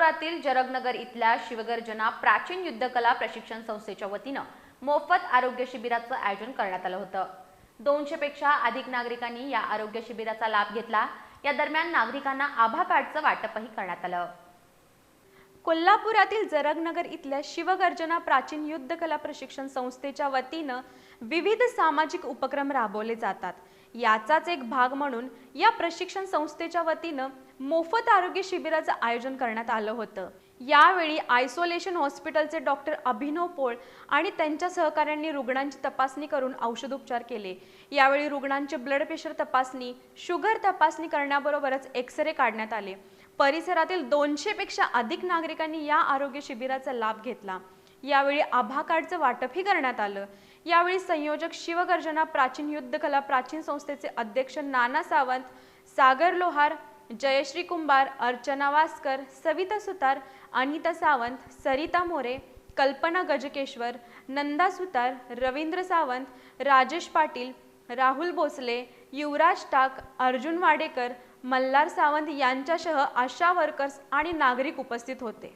कोल्हापुरातील जरगनगर इथल्या शिवगर्जना प्राचीन युद्धकला प्रशिक्षण संस्थेच्या वतीनं मोफत आरोग्य शिबिराचं आयोजन करण्यात आलं होतं। 200 पेक्षा अधिक नागरिकांनी या आरोग्य शिबिराचा लाभ घेतला। या दरम्यान नागरिकांना आभा कार्डचं वाटपही करण्यात आलं। कोल्हापुरातील जरगनगर इथल्या शिवगर्जना प्राचीन युद्धकला प्रशिक्षण संस्थेच्या वतीनं विविध सामाजिक उपक्रम राबवले जातात। याचाच एक भाग म्हणून या प्रशिक्षण संस्थेच्या वतीनं मोफत आरोग्य शिबिराचं आयोजन करण्यात आलं होतं। यावेळी आयसोलेशन हॉस्पिटलचे डॉक्टर अभिनव पोळ आणि त्यांच्या सहकाऱ्यांनी रुग्णांची तपासणी करून औषधोपचार केले। यावेळी रुग्णांचे ब्लड प्रेशर तपासणी, शुगर तपासणी करण्याबरोबरच एक्सरे काढण्यात आले। परिसरातील 200 पेक्षा अधिक नागरिकांनी या आरोग्य शिबिराचा लाभ घेतला। यावेळी आभा कार्डचं वाटपही करण्यात आलं। यावेळी संयोजक शिवगर्जना प्राचीन युद्धकला प्राचीन संस्थेचे अध्यक्ष नाना सावंत, सागर लोहार, जयश्री कुंभार, अर्चना वास्कर, सविता सुतार, अनिता सावंत, सरिता मोरे, कल्पना गजकेश्वर, नंदा सुतार, रवींद्र सावंत, राजेश पाटील, राहुल भोसले, युवराज टाक, अर्जुन वाडेकर, मल्हार सावंत यांच्यासह आशा वर्कर्स आणि नागरिक उपस्थित होते।